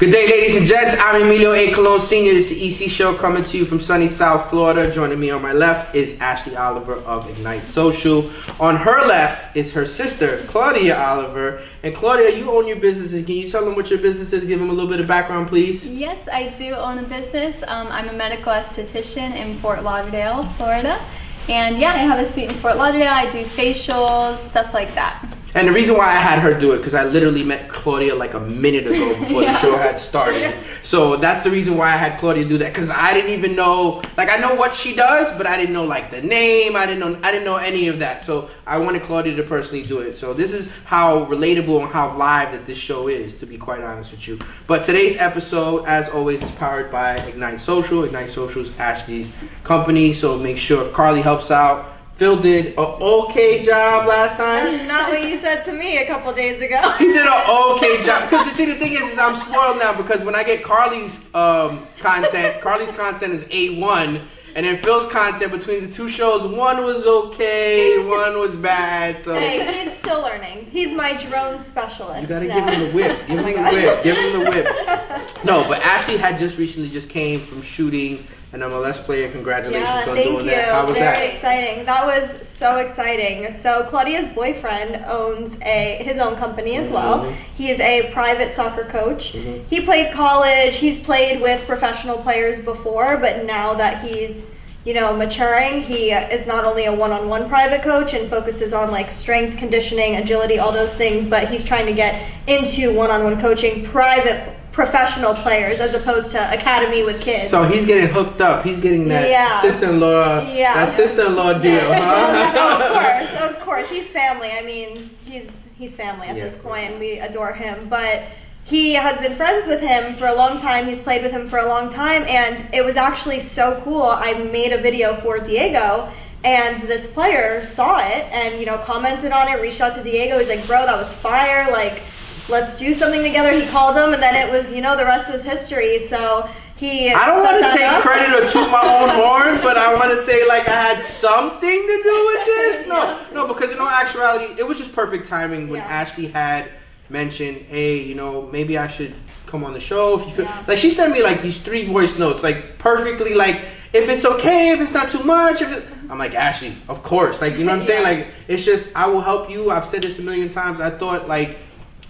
Good day, ladies and gents. I'm Emilio A. Colon Sr. This is the EC Show coming to you from sunny South Florida. Joining me on my left is Ashley Oliver of Ignite Social. On her left is her sister, Claudia Oliver. And Claudia, you own your businesses. Can you tell them what your business is? Give them a little bit of background, please. Yes, I do own a business. I'm a medical esthetician in Fort Lauderdale, Florida. And yeah, I have a suite in Fort Lauderdale. I do facials, stuff like that. And the reason why I had her do it, because I literally met Claudia like a minute ago before the show had started. So that's the reason why I had Claudia do that, because I didn't even know, like I know what she does, but I didn't know like the name. I didn't know any of that. So I wanted Claudia to personally do it. So this is how relatable and how live that this show is, to be quite honest with you. But today's episode, as always, is powered by Ignite Social. Ignite Social is Ashley's company, so make sure Carly helps out. Phil did an okay job last time. That's not what you said to me a couple days ago. He did an okay job. Because you see, the thing is I'm spoiled now, because when I get Carly's content is A1, and then Phil's content between the two shows, one was okay, one was bad. So hey, he's still learning. He's my drone specialist. You gotta give him the whip. Give him the whip. Give him the whip. No, but Ashley had recently came from shooting an MLS player. Congratulations on doing that. How was that? Very exciting. That was so exciting. So Claudia's boyfriend owns his own company as well. He is a private soccer coach. He played college. He's played with professional players before, but now that he's maturing, he is not only a one-on-one private coach and focuses on like strength, conditioning, agility, all those things, but he's trying to get into one-on-one coaching private professional players as opposed to academy with kids. So he's getting hooked up. He's getting that sister-in-law deal, huh? Of course. He's family. I mean, he's family at this point, and we adore him. But he has been friends with him for a long time. He's played with him for a long time, and it was actually so cool. I made a video for Diego, and this player saw it and commented on it, reached out to Diego. He's like, "Bro, that was fire. Like, let's do something together." He called him, and then it was, the rest was history. So I don't want to take credit or toot my own horn, but I want to say like I had something to do with this. No, because in all actuality, it was just perfect timing when Ashley had mentioned, hey, maybe I should come on the show. If you feel like, she sent me like these 3 voice notes, like perfectly, like if it's okay, if it's not too much. I'm like, Ashley, of course, like what I'm saying, like it's just I will help you. I've said this a million times. I thought like,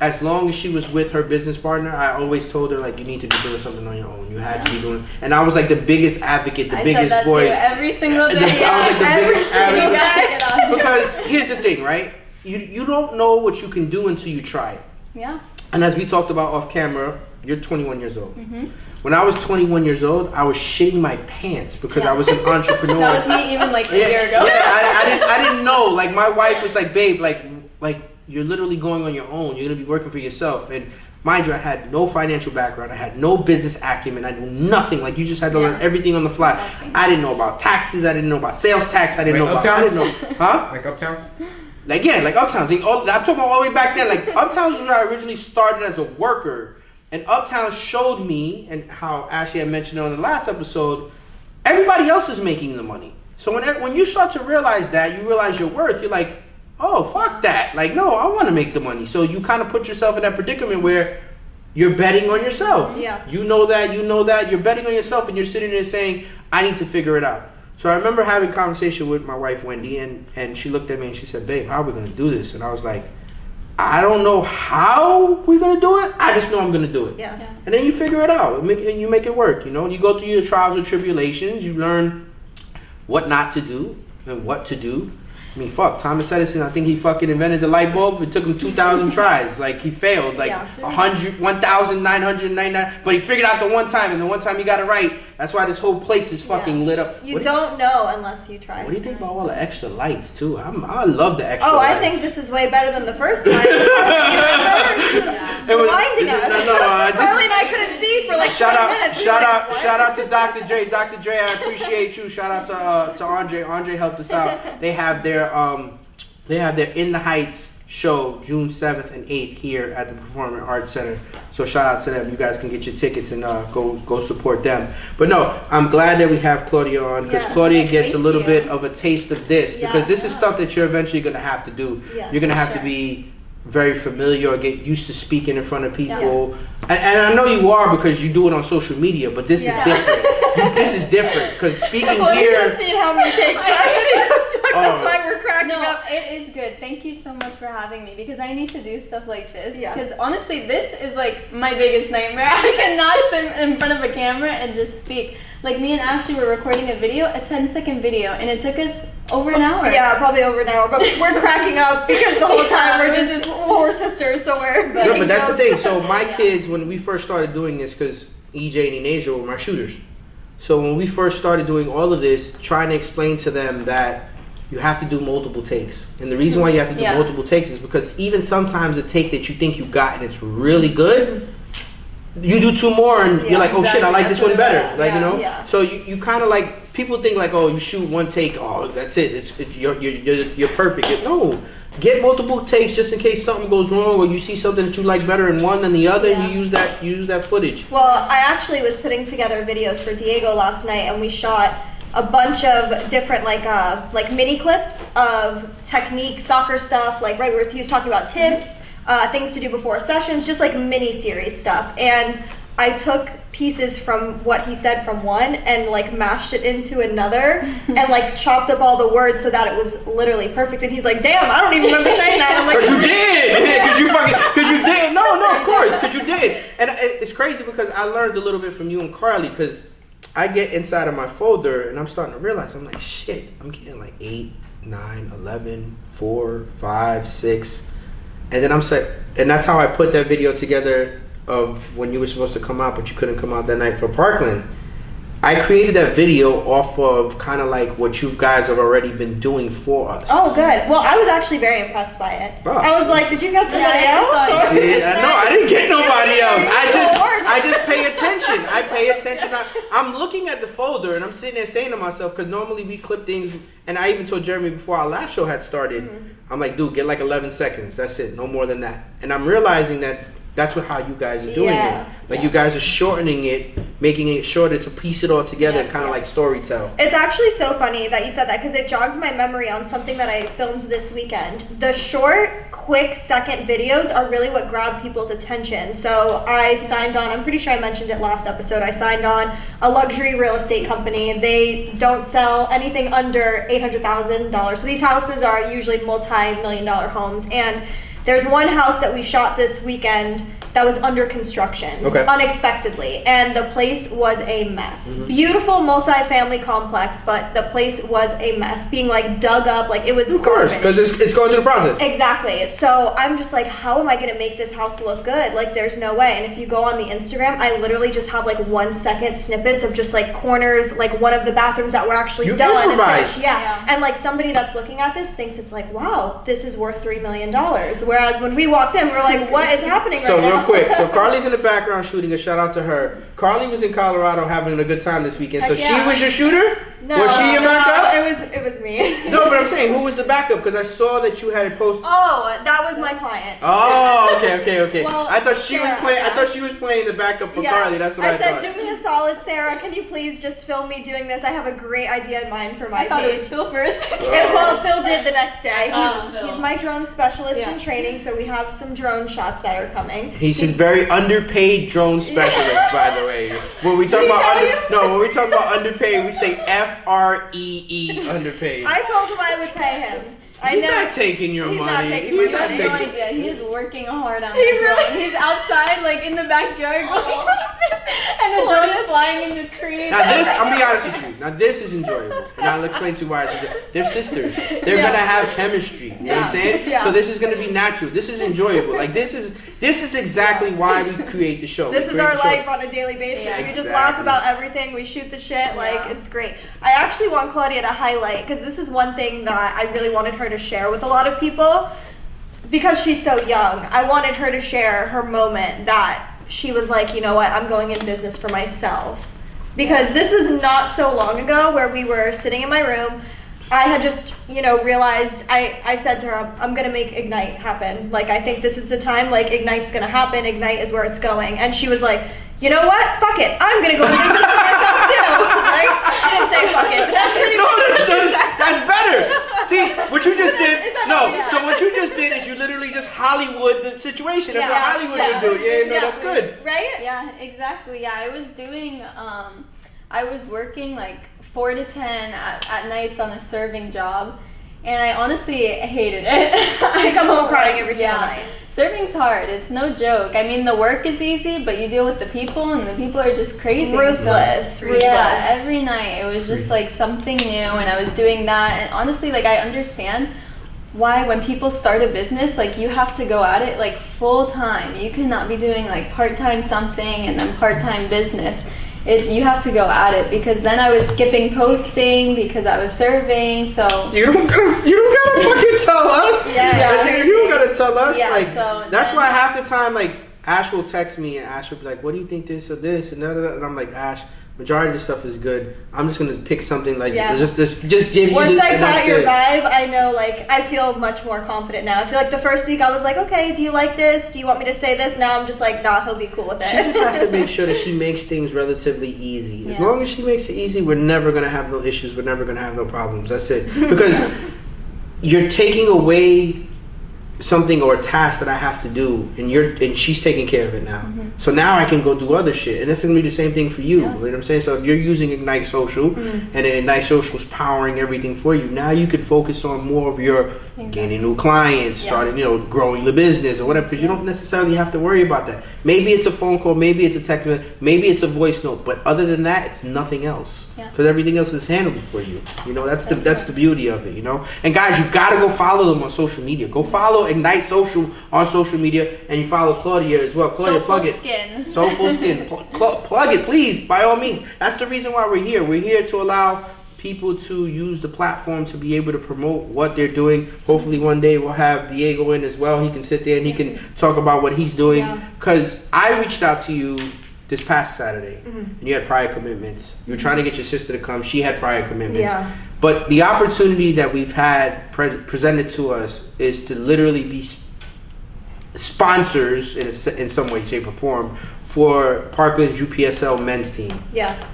as long as she was with her business partner, I always told her, like, you need to be doing something on your own. You had to be doing it. And I was like the biggest advocate, the biggest said that voice. Too, every single day. I was like the biggest advocate. Because here's the thing, right? You don't know what you can do until you try it. Yeah. And as we talked about off camera, you're 21 years old. When I was 21 years old, I was shitting my pants because I was an entrepreneur. That was me even like a year ago. Yeah, I didn't know. Like, my wife was like, babe, like you're literally going on your own. You're going to be working for yourself. And mind you, I had no financial background. I had no business acumen. I knew nothing. Like, you just had to learn everything on the fly. I didn't know about taxes. I didn't know about sales tax. I didn't know about... I didn't know... Huh? Like Uptowns? Like Uptowns. I'm talking about all the way back then. Like, Uptowns was where I originally started as a worker. And Uptown showed me, and how Ashley had mentioned on the last episode, everybody else is making the money. So when you start to realize that, you realize your worth, you're like, oh, fuck that. Like, no, I want to make the money. So you kind of put yourself in that predicament where you're betting on yourself. Yeah. You know that. You're betting on yourself, and you're sitting there saying, I need to figure it out. So I remember having a conversation with my wife, Wendy, and she looked at me and she said, babe, how are we going to do this? And I was like, I don't know how we're going to do it. I just know I'm going to do it. Yeah. And then you figure it out, and you make it work. You go through your trials and tribulations. You learn what not to do and what to do. I mean, fuck, Thomas Edison, I think he fucking invented the light bulb. It took him 2,000 tries. Like, he failed. Like, 1,999. But he figured out the one time, and the one time he got it right. That's why this whole place is fucking lit up. You don't know unless you try. What do you think about all the extra lights, too? I love the extra lights. I think this is way better than the first time. You remember? He was blinding us. Carly and I couldn't see for like 20 minutes. Shout out to Dr. Dre. Dr. Dre, I appreciate you. Shout out to Andre. Andre helped us out. They have their In the Heights show June 7th and 8th here at the Performing Arts Center. So shout out to them. You guys can get your tickets and go support them. But no, I'm glad that we have Claudia on, because Claudia gets a little bit of a taste of this, because this is stuff that you're eventually going to have to do. You're going to have to be very familiar or get used to speaking in front of people. And I know you are because you do it on social media, but this is different. This is different because speaking well, here. You should have seen how many takes that video took. That's why we're cracking up. It is good. Thank you so much for having me because I need to do stuff like this. Yeah. Because honestly, this is like my biggest nightmare. I cannot sit in front of a camera and just speak. Like me and Ashley were recording a 10-second video, and it took us over an hour. Yeah, probably over an hour. But we're cracking up because the whole time we're sisters, so we're. No, but that's the thing. So my kids, when we first started doing this, because EJ and Enasia were my shooters. So when we first started doing all of this, trying to explain to them that you have to do multiple takes. And the reason why you have to do multiple takes is because even sometimes a take that you think you got and it's really good, you do two more and you're like, oh shit, I like this one better. Like, you know? Yeah. So you kind of like, people think like, oh, you shoot one take, oh, that's it. You're perfect. No. Get multiple takes just in case something goes wrong or you see something that you like better in one than the other and you use that footage. Well, I actually was putting together videos for Diego last night and we shot a bunch of different like mini clips of technique, soccer stuff, like right where he was talking about tips, things to do before sessions, just like mini series stuff. And I took pieces from what he said from one and like mashed it into another and like chopped up all the words so that it was literally perfect. And he's like, damn, I don't even remember saying that. I'm like, because you did. Because you did. No, of course, because you did. And it's crazy because I learned a little bit from you and Carly because I get inside of my folder and I'm starting to realize, I'm like, shit, I'm getting like 8, 9, 11, 4, 5, 6. And then and that's how I put that video together of when you were supposed to come out, but you couldn't come out that night for Parkland. I created that video off of kind of like what you guys have already been doing for us. Oh, good. Well, I was actually very impressed by it. Oh, I was like, did you get somebody else? No, I didn't get nobody else. I just pay attention. I pay attention. I'm looking at the folder and I'm sitting there saying to myself, because normally we clip things, and I even told Jeremy before our last show had started, I'm like, dude, get like 11 seconds. That's it. No more than that. And I'm realizing that that's how you guys are doing it. Like you guys are shortening it, making it shorter to piece it all together, kind of like storytell. It's actually so funny that you said that because it jogs my memory on something that I filmed this weekend. The short, quick second videos are really what grab people's attention. So I signed on, I'm pretty sure I mentioned it last episode, I signed on a luxury real estate company. They don't sell anything under $800,000. So these houses are usually multi-million-dollar homes. And there's one house that we shot this weekend that was under construction unexpectedly, and the place was a mess. Beautiful multi-family complex, but the place was a mess, being like dug up, like it was garbage. Of course, because it's going through the process. Exactly. So I'm just like, how am I going to make this house look good? Like there's no way. And if you go on the Instagram, I literally just have like 1 second snippets of just like corners, like one of the bathrooms that were actually done. Improvise. And like somebody that's looking at this thinks it's like, wow, this is worth $3 million. Whereas when we walked in, we're like, what is happening right now? Quick, so Carly's in the background shooting. A shout out to her. Carly was in Colorado having a good time this weekend. So she was your shooter? No, was she your backup? It was me. No, but I'm saying, who was the backup? Because I saw that you had it posted. Oh, that was my client. Oh, okay. Well, I thought she was playing. I thought she was playing the backup for Carly. That's what I thought. I said, do me a solid, Sarah. Can you please just film me doing this? I have a great idea in mind for my I thought it was Phil first. Well, Phil did the next day. He's my drone specialist in training, so we have some drone shots that are coming. He's his very underpaid drone specialist, by the way. When we talk about underpaid, we say FREE underpaid. I told him I would pay him. He's not taking your money. He's not taking my money. You have no idea. He is working hard on the drone. He's outside, like in the backyard, going like this, and the drone is flying in the trees. Now this, I'm be honest with you. Now this is enjoyable, and I'll explain to you why. They're sisters. They're gonna have chemistry. You know what I'm saying? Yeah. So this is gonna be natural. This is enjoyable. Like this is exactly why we create the show. This is our life on a daily basis. Yeah, we just laugh about everything. We shoot the shit. Like it's great. I actually want Claudia to highlight because this is one thing that I really wanted her to share with a lot of people because she's so young. I wanted her to share her moment that she was like, you know what, I'm going in business for myself. Because this was not so long ago where we were sitting in my room. I had just, realized, I said to her, I'm going to make Ignite happen. Like, I think this is the time, like, Ignite's going to happen. Ignite is where it's going. And she was like, you know what? Fuck it. I'm going to go in business for myself too. Like, she didn't say fuck it, but that's pretty much what she said. That's better. See, what you just did. No, yeah. so what you just did is you literally just Hollywood the situation. That's what Hollywood would do. Yeah, no, that's good. Right? Yeah, exactly. Yeah, I was doing, I was working like 4 to 10 at nights on a serving job, and I honestly hated it. I come home crying every single night. Serving's hard. It's no joke. I mean, the work is easy, but you deal with the people, and the people are just crazy. Ruthless. Yeah, every night it was just like something new, and I was doing that. And honestly, like, I understand why when people start a business, like, you have to go at it like full time. You cannot be doing like part-time something and then part-time business. You have to go at it, because then I was skipping posting because I was serving. So you don't gotta fucking tell us. Yeah. You don't gotta tell us. Yeah, like so that's why half the time, like, Ash will text me and Ash will be like, "What do you think this or this?" And and I'm like, "Ash, majority of the stuff is good. I'm just gonna pick something like just give you." Once I got your it. vibe, I know, like, I feel much more confident now. I feel like the first week I was like, okay, do you like this? Do you want me to say this? Now I'm just like, nah, he'll be cool with it. She just has to make sure that she makes things relatively easy. As Yeah. long as she makes it easy, we're never gonna have no issues. We're never gonna have no problems. That's it. Because you're taking away something or a task that I have to do, and she's taking care of it now. So now I can go do other shit, and it's gonna be the same thing for you. You know what I'm saying? So if you're using Ignite Social, and then Ignite Social is powering everything for you, now you could focus on more of your gaining new clients, starting, growing the business or whatever, because you don't necessarily have to worry about that. Maybe it's a phone call, maybe it's a text, maybe it's a voice note, but other than that, it's nothing else, because everything else is handled for you. That's the beauty of it. And guys, you gotta go follow them on social media. Go follow Ignite Social on social media, and you follow Claudia as well. Claudia, plug it. Soulful Skin. Plug it, please, by all means. That's the reason why we're here. We're here to allow people to use the platform to be able to promote what they're doing. Hopefully one day we'll have Diego in as well. He can sit there and he can talk about what he's doing. Because I reached out to you this past Saturday, and you had prior commitments. You were trying to get your sister to come. She had prior commitments. But the opportunity that we've had presented to us is to literally be sponsors in some way, shape, or form for Parkland's UPSL men's team.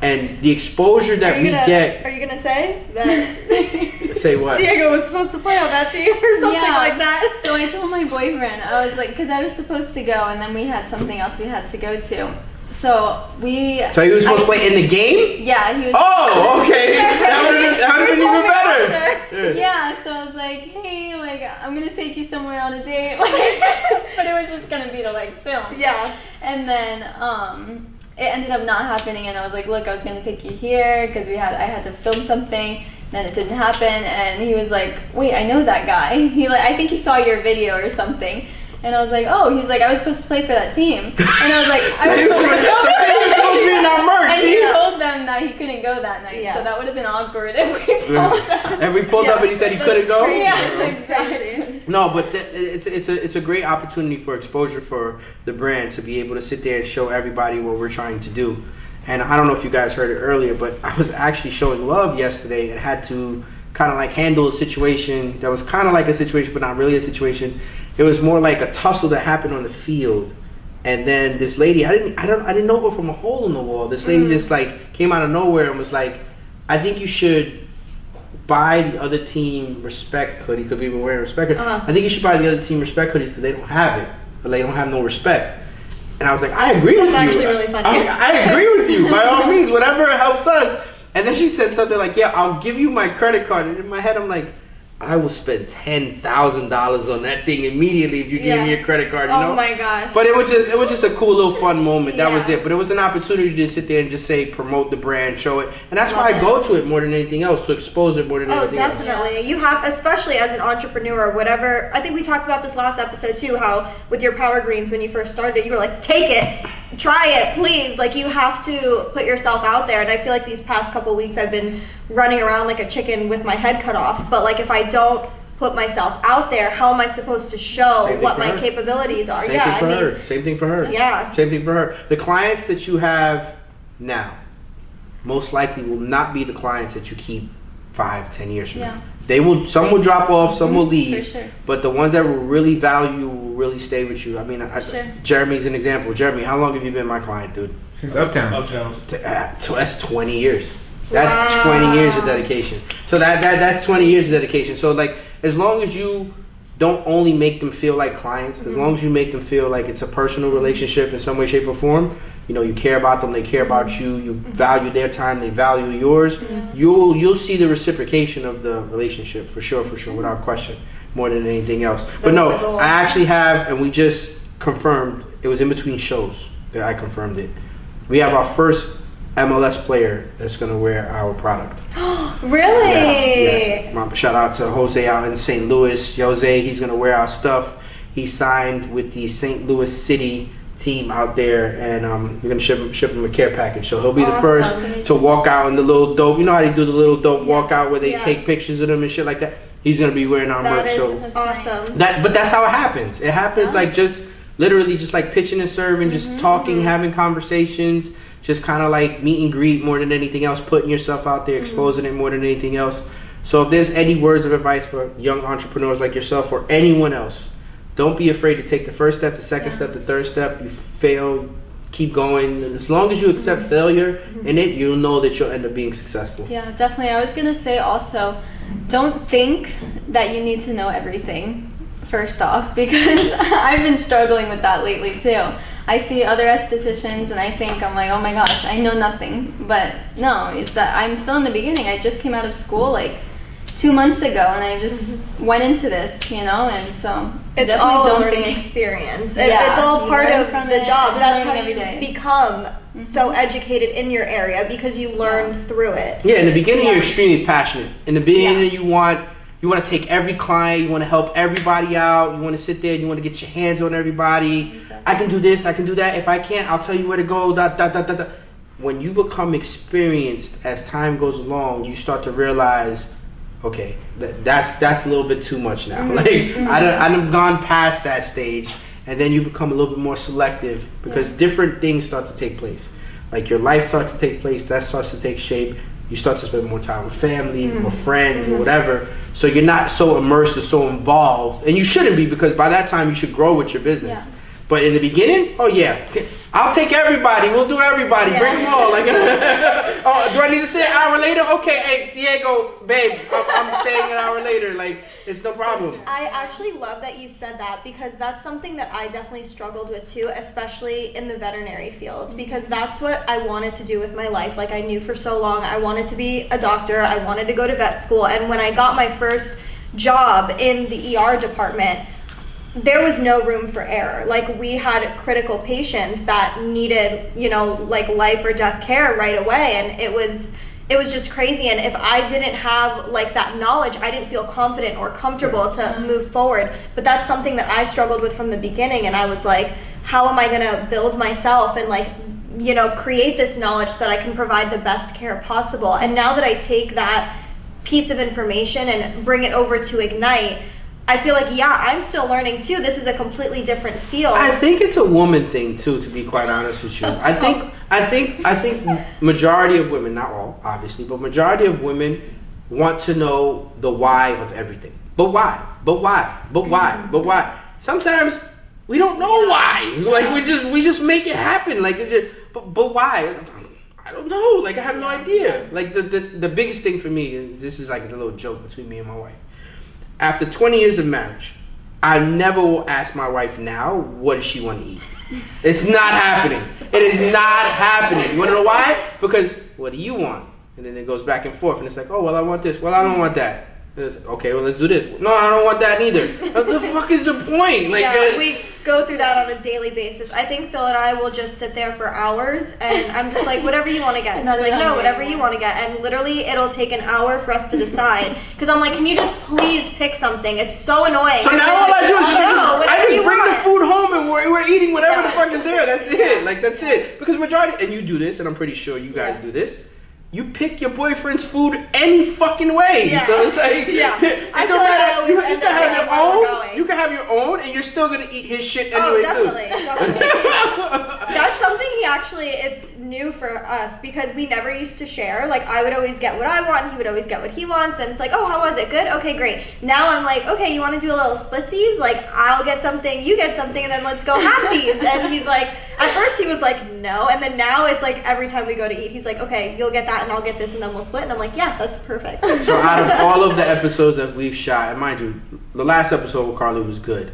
And the exposure that we get. Are you gonna say that? Say what? Diego was supposed to play on that team or something like that. So I told my boyfriend, I was like, because I was supposed to go, and then we had something else we had to go to. So he was supposed to play in the game? Yeah, he was. Oh, okay. That would have been even better. Yeah, so I was like, hey, like, I'm gonna take you somewhere on a date, but it was just gonna be to like film. And then it ended up not happening, and I was like, look, I was gonna take you here because I had to film something. Then it didn't happen, and he was like, wait, I know that guy. I think he saw your video or something. And I was like, oh, he's like, I was supposed to play for that team. And I was like, so he was supposed to be in our merch. And he told them that he couldn't go that night. So that would have been awkward if we pulled up. And we pulled up and he said he couldn't go? Yeah, exactly. No, but it's a great opportunity for exposure for the brand to be able to sit there and show everybody what we're trying to do. And I don't know if you guys heard it earlier, but I was actually showing love yesterday and had to kind of like handle a situation that was kind of like a situation, but not really a situation. It was more like a tussle that happened on the field, and then this lady, I didn't know her from a hole in the wall. This lady just like came out of nowhere and was like, I think you should buy the other team respect hoodie, because we've been wearing respect hoodies. I think you should buy the other team respect hoodies because they don't have it, or they don't have no respect. And I was like, I agree with you. That's actually really funny. I agree with you, by all means, whatever helps us. And then she said something like, yeah, I'll give you my credit card. And in my head, I'm like, I will spend $10,000 on that thing immediately if you give me a credit card, Oh my gosh. But it was just a cool little fun moment. That was it. But it was an opportunity to sit there and just say, promote the brand, show it. And that's why I go to it more than anything else, to expose it more than anything else. Oh, definitely. You have, especially as an entrepreneur, whatever. I think we talked about this last episode too, how with your Power Greens, when you first started, you were like, take it, try it, please. Like, you have to put yourself out there. And I feel like these past couple weeks I've been running around like a chicken with my head cut off. But like, if I don't put myself out there, how am I supposed to show what my capabilities are? Same thing for her. Yeah. Same thing for her. The clients that you have now most likely will not be the clients that you keep 5-10 years from now. Some will drop off, some will leave, For sure. but the ones that will really value will really stay with you. I mean, Jeremy's an example. Jeremy, how long have you been my client, dude? Since Uptown. That's 20 years. That's 20 years of dedication. So that's 20 years of dedication. So like, as long as you don't only make them feel like clients, as long as you make them feel like it's a personal relationship in some way, shape, or form, you know, you care about them, they care about you, you value their time, they value yours, you'll see the reciprocation of the relationship for sure, without question, more than anything else. But no, I actually have, and we just confirmed, it was in between shows that I confirmed it. We have our first MLS player that's going to wear our product. Really? Yes. Shout out to Jose out in St. Louis. Jose, he's going to wear our stuff. He signed with the St. Louis City team out there, and we're going to ship him a care package. So he'll be the first to walk out in the little dope. You know how they do the little dope walk out where they take pictures of them and shit like that? He's going to be wearing our merch. So that's awesome. But that's how it happens. It happens like just literally just like pitching and serving, just talking, having conversations. Just kind of like meet and greet more than anything else, putting yourself out there, exposing it more than anything else. So if there's any words of advice for young entrepreneurs like yourself or anyone else, don't be afraid to take the first step, the second step, the third step. You fail, keep going. As long as you accept failure in it, you'll know that you'll end up being successful. Yeah, definitely. I was going to say also, don't think that you need to know everything, first off, because I've been struggling with that lately too. I see other estheticians and I'm like, oh my gosh, I know nothing. But no, it's that I'm still in the beginning. I just came out of school like 2 months ago, and I just went into this, you know, and so it's all a learning experience. It's all part of the job. That's how you become so educated in your area, because you learn through it. Yeah, in the beginning you're extremely passionate. In the beginning you want to take every client, you want to help everybody out, you want to sit there, you want to get your hands on everybody. Exactly. I can do this, I can do that. If I can't, I'll tell you where to go. When you become experienced as time goes along, you start to realize, okay, that's a little bit too much now. I've gone past that stage, and then you become a little bit more selective, because different things start to take place. Like your life starts to take place, that starts to take shape. You start to spend more time with family or friends or whatever. So you're not so immersed or so involved, and you shouldn't be, because by that time you should grow with your business. Yeah. But in the beginning, I'll take everybody. We'll do everybody. Bring them all. Like, oh, do I need to say an hour later? Okay, hey Diego, babe, I'm staying an hour later. Like, it's no problem. I actually love that you said that, because that's something that I definitely struggled with too, especially in the veterinary field, because that's what I wanted to do with my life. Like, I knew for so long I wanted to be a doctor. I wanted to go to vet school, and when I got my first job in the ER department, there was no room for error. Like, we had critical patients that needed, you know, like life or death care right away, and it was just crazy. And if I didn't have like that knowledge, I didn't feel confident or comfortable to move forward. But that's something that I struggled with from the beginning, and I was like, how am I gonna build myself and like, you know, create this knowledge so that I can provide the best care possible? And now that I take that piece of information and bring it over to Ignite, I feel like, I'm still learning too. This is a completely different field. I think it's a woman thing too, to be quite honest with you. I think majority of women, not all, obviously, but majority of women want to know the why of everything. But why? But why? But why? But why? Sometimes we don't know why. Like, we just make it happen. Like, but why? I don't know. Like, I have no idea. Like, the biggest thing for me, this is like a little joke between me and my wife. After 20 years of marriage, I never will ask my wife now, what does she want to eat? It's not happening. It is not happening. You want to know why? Because, what do you want? And then it goes back and forth, and it's like, oh, well, I want this. Well, I don't want that. Okay, well, let's do this. No, I don't want that either. What the fuck is the point? Like, we go through that on a daily basis. I think Phil and I will just sit there for hours, and I'm just like, whatever you want to get. And he's like, no, whatever you want to get. And literally, it'll take an hour for us to decide. Because I'm like, can you just please pick something? It's so annoying. So now all I do is I just bring the food home, and we're eating whatever the fuck is there. That's it. Like, that's it. Because majority, and you do this, and I'm pretty sure you guys do this, you pick your boyfriend's food any fucking way. Yeah. So it's like, I don't matter. You can have your own. You can have your own, and you're still gonna eat his shit anyway. Definitely. That's something it's new for us, because we never used to share. Like, I would always get what I want, and he would always get what he wants, and it's like, oh, how was it? Good? Okay, great. Now I'm like, okay, you want to do a little splitsies? Like, I'll get something, you get something, and then let's go halvesies. And he's like, At first he was like, no, and then now it's like every time we go to eat, he's like, okay, you'll get that and I'll get this and then we'll split. And I'm like, yeah, that's perfect. So out of all of the episodes that we've shot, and mind you, the last episode with Carly was good.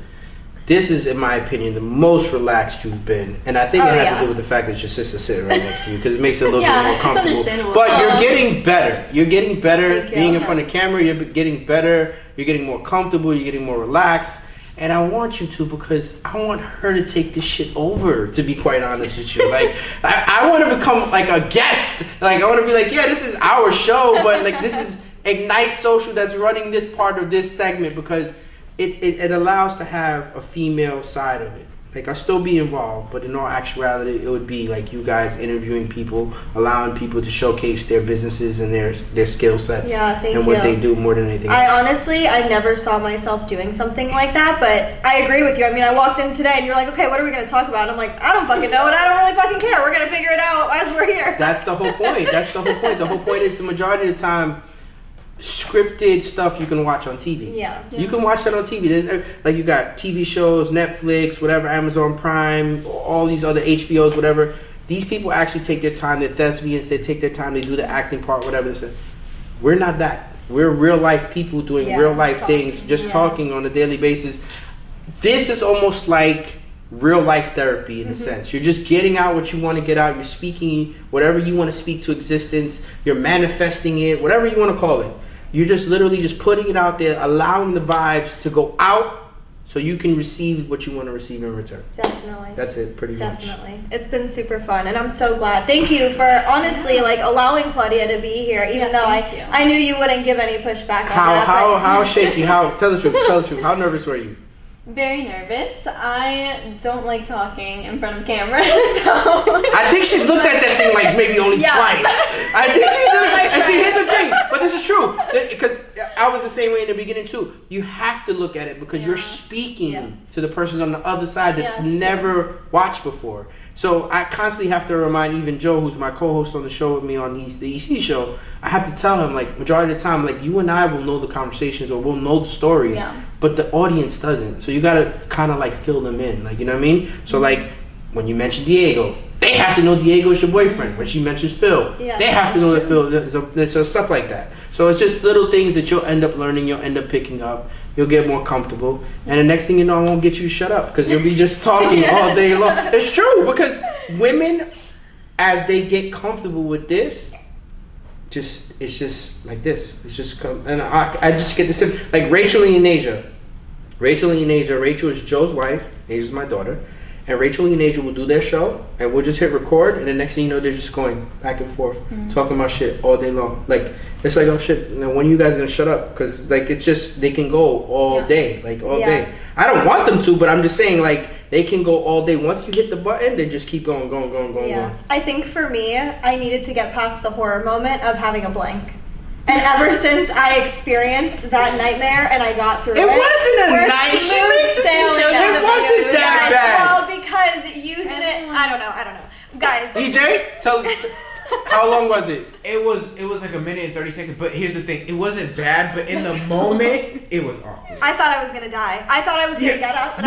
This is, in my opinion, the most relaxed you've been. And I think it has to do with the fact that your sister's sitting right next to you because it makes it a little bit more comfortable. It's understandable. But you're getting better. You're getting better being in front of camera. You're getting better. You're getting more comfortable. You're getting more relaxed. And I want you to because I want her to take this shit over, to be quite honest with you. Like, I want to become like a guest. Like, I want to be like, yeah, this is our show, but like this is Ignite Social that's running this part of this segment because it allows to have a female side of it. Like, I'll still be involved, but in all actuality, it would be like you guys interviewing people, allowing people to showcase their businesses and their skill sets and what they do more than anything else. I never saw myself doing something like that, but I agree with you. I mean, I walked in today and you're like, okay, what are we going to talk about? And I'm like, I don't fucking know and I don't really fucking care. We're going to figure it out as we're here. That's the whole point. The whole point is the majority of the time, scripted stuff you can watch on TV. Yeah. You can watch that on TV. There's like you got TV shows, Netflix, whatever, Amazon Prime, all these other HBOs, whatever. These people actually take their time. They're thespians. They take their time. They do the acting part, whatever. They say, we're not that. We're real life people doing real life things, just talking on a daily basis. This is almost like real life therapy in a sense. You're just getting out what you want to get out. You're speaking whatever you want to speak to existence. You're manifesting it, whatever you want to call it. You're just literally just putting it out there, allowing the vibes to go out so you can receive what you want to receive in return. Definitely. That's it, pretty much. Definitely. It's been super fun, and I'm so glad. Thank you for, honestly, like, allowing Claudia to be here, even though I knew you wouldn't give any pushback on that. How shaky? Tell the truth. How nervous were you? Very nervous. I don't like talking in front of camera, so... I think she's looked at that thing like maybe only twice. I think she's looked at it. And see, here's the thing. But this is true. Because I was the same way in the beginning, too. You have to look at it because you're speaking to the person on the other side that's never watched before. So I constantly have to remind even Joe, who's my co-host on the show with me on the EC show, I have to tell him, like, majority of the time, like, you and I will know the conversations or we'll know the stories, but the audience doesn't. So you got to kind of, like, fill them in, like, you know what I mean? So, like, when you mention Diego, they have to know Diego is your boyfriend. When she mentions Phil, they have to know that Phil, so stuff like that. So it's just little things that you'll end up learning, you'll end up picking up. You'll get more comfortable, and the next thing you know, I won't get you to shut up because you'll be just talking all day long. It's true because women, as they get comfortable with this, it's just like this. It's just and I just get this like Rachel and Asia. Rachel is Joe's wife. Asia's my daughter. And Rachel and Asia will do their show, and we'll just hit record, and the next thing you know, they're just going back and forth, talking about shit all day long. Like, it's like, oh shit, you know, when are you guys gonna shut up? Because, like, it's just, they can go all day, like, all day. I don't want them to, but I'm just saying, like, they can go all day. Once you hit the button, they just keep going. I think for me, I needed to get past the horror moment of having a blank. And ever since I experienced that nightmare and I got through it, wasn't a nightmare. It wasn't that bad. Well, because using it, I don't know, guys. EJ, tell how long was it? It was like a minute and 30 seconds. But here's the thing: it wasn't bad, but in the moment, it was awkward. I thought I was gonna die. I thought I was gonna get up. And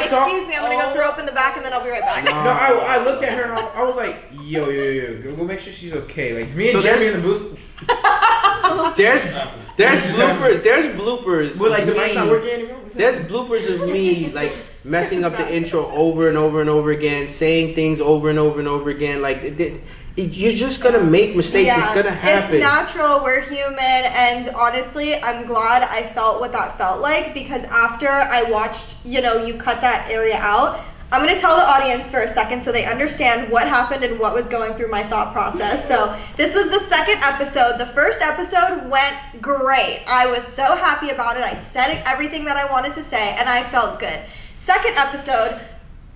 excuse me, I'm gonna go throw up in the back, and then I'll be right back. No, I looked at her and I was like, yo, go make sure she's okay. Like me and Jeremy in the booth. There's bloopers. Well, like the mic's not working anymore. There's bloopers of me like messing up the intro over and over and over again, saying things over and over and over again. Like you're just gonna make mistakes. It's gonna happen. It's natural. We're human, and honestly, I'm glad I felt what that felt like because after I watched, you cut that area out. I'm going to tell the audience for a second so they understand what happened and what was going through my thought process. So this was the second episode. The first episode went great. I was so happy about it. I said everything that I wanted to say, and I felt good. Second episode,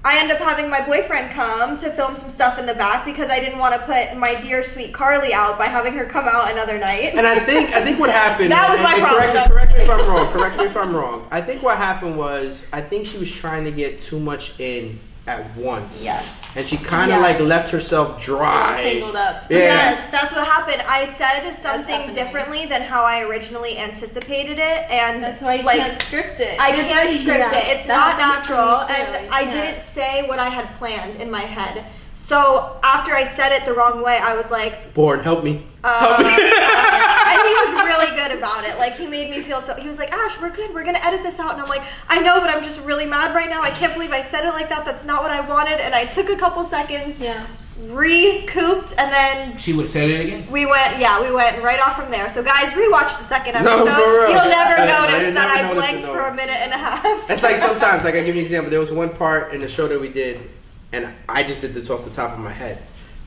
I ended up having my boyfriend come to film some stuff in the back because I didn't want to put my dear sweet Carly out by having her come out another night. And I think what happened. That was my problem. Correct me if I'm wrong. I think what happened was I think she was trying to get too much in at once. Yes. And she kind of like left herself dry. Tangled up. Yeah. Yes, that's what happened. I said something differently than how I originally anticipated it, and that's why you can't script it. I can't script it. It's not natural, and Like, I didn't say what I had planned in my head. So after I said it the wrong way, I was like, Born, help me. and he was really good about it. Like, he made me feel so. He was like, Ash, we're good. We're gonna edit this out. And I'm like, I know, but I'm just really mad right now. I can't believe I said it like that. That's not what I wanted. And I took a couple seconds, recouped, and then she would say it again. we went right off from there. So guys, rewatch the second episode. No, for real. You'll never notice that I notice blanked for a minute and a half. It's like sometimes, like I give you an example. There was one part in the show that we did, and I just did this off the top of my head.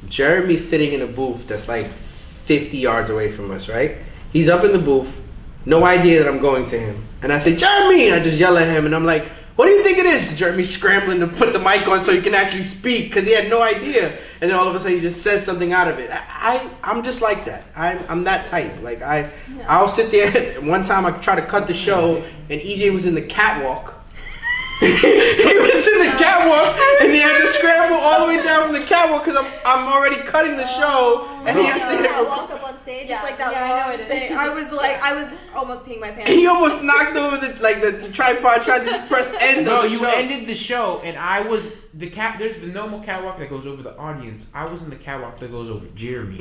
Jeremy's sitting in a booth that's like 50 yards away from us, right? He's up in the booth, no idea that I'm going to him. And I say, Jeremy! And I just yell at him, and I'm like, what do you think it is? Jeremy's scrambling to put the mic on so he can actually speak, because he had no idea. And then all of a sudden he just says something out of it. I'm just like that. I'm that type. Like, I'll sit there. One time I tried to cut the show, and EJ was in the catwalk. He was in the catwalk, and he had to scramble all the way down from the catwalk because I'm already cutting the show, and he has to walk up on stage. It's like that I know it thing. is. I was almost peeing my pants. And he almost knocked over the tripod trying to press end. No, of the you show. ended the show, and I was there's the normal catwalk that goes over the audience. I was in the catwalk that goes over Jeremy.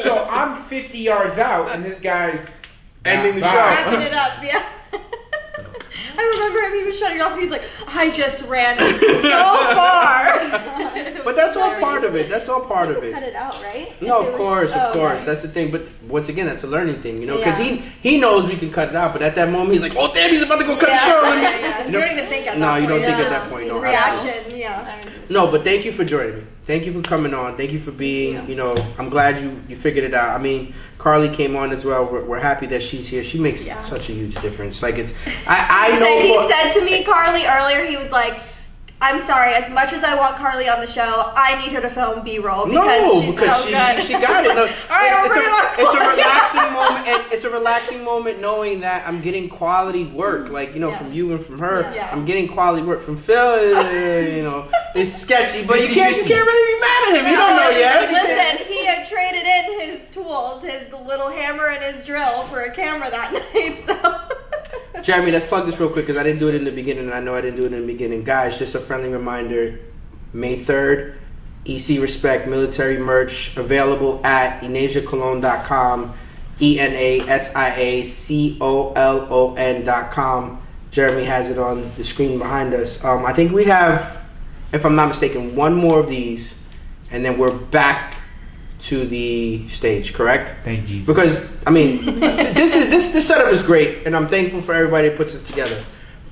so I'm 50 yards out, and this guy's ending the show. Wrapping it up, yeah. I remember him even shutting off, and he's like, I just ran so far. But that's all part of it. That's all part of it. Cut it out, right? No, of course. Okay. That's the thing. But once again, that's a learning thing, you know, because he knows we can cut it out. But at that moment, he's like, oh damn, he's about to go cut the show. You don't even think at that point. No, you don't think at that point. No, reaction, yeah. No, but thank you for joining me. Thank you for coming on. Thank you for being, you know, I'm glad you figured it out. I mean, Carly came on as well. We're happy that she's here. She makes such a huge difference. Like, it's, I know. He said to me, Carly, earlier, he was like, I'm sorry, as much as I want Carly on the show, I need her to film B-roll because she's so good. She got it. No, all right, it's a relaxing moment, and it's a relaxing moment knowing that I'm getting quality work, like, you know, from you and from her. Yeah. I'm getting quality work from Phil. You know, it's sketchy, but you can't really be mad at him. You don't know yet. Listen, he had traded in his tools, his little hammer and his drill for a camera that night. So. Jeremy, let's plug this real quick because I didn't do it in the beginning, and I know I didn't do it in the beginning. Guys, just a friendly reminder, May 3rd, EC Respect military merch available at enasiacolon.com, ENASIACOLON.com. Jeremy has it on the screen behind us. I think we have, if I'm not mistaken, one more of these, and then we're back to the stage, correct? Thank Jesus. Because I mean, this setup is great, and I'm thankful for everybody that puts this together.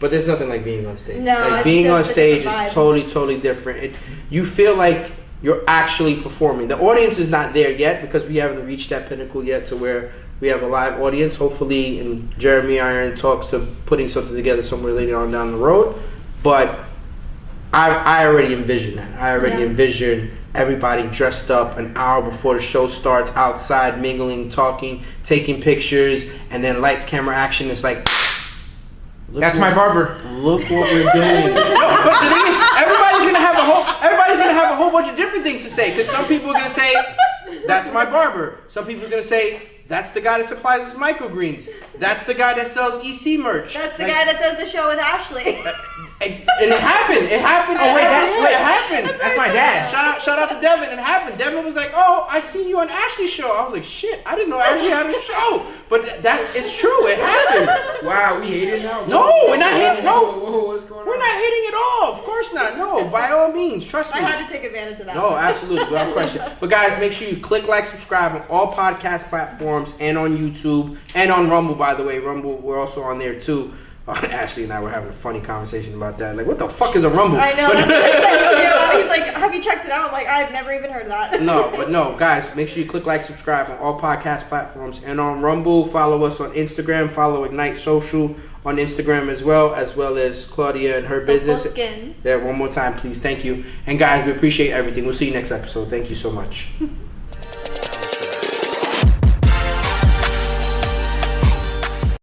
But there's nothing like being on stage. No, like it's being just on stage a is totally different. You feel like you're actually performing. The audience is not there yet because we haven't reached that pinnacle yet to where we have a live audience. Hopefully, and Jeremy Iron talks to putting something together somewhere later on down the road. But I already envision that. I already envision everybody dressed up an hour before the show starts, outside, mingling, talking, taking pictures, and then lights, camera, action. It's like, that's my barber. Look what we're doing. But the thing is, everybody's gonna have a whole bunch of different things to say. Because some people are gonna say, "That's my barber." Some people are gonna say, "That's the guy that supplies us microgreens." That's the guy that sells EC merch. That's the guy that does the show with Ashley. And it happened. It happened. Oh wait, it happened. That's my dad. Shout out to Devin. It happened. Devin was like, "Oh, I seen you on Ashley's show." I was like, "Shit, I didn't know Ashley had a show." But it's true. It happened. Wow, we hate it now. No, we're not hating. No, what's going on? We're not hating at all. Of course not. No, by all means, trust me. I had to take advantage of that. No, absolutely, without question. But guys, make sure you click like, subscribe on all podcast platforms and on YouTube and on Rumble. By the way, Rumble, we're also on there too. Ashley and I were having a funny conversation about that. Like, what the fuck is a Rumble? I know. That's what I said to you. He's like, have you checked it out? I'm like, I've never even heard of that. No, guys, make sure you click like, subscribe on all podcast platforms and on Rumble. Follow us on Instagram. Follow Ignite Social on Instagram as well as Claudia and her business. Skin. Yeah, one more time, please. Thank you. And guys, we appreciate everything. We'll see you next episode. Thank you so much.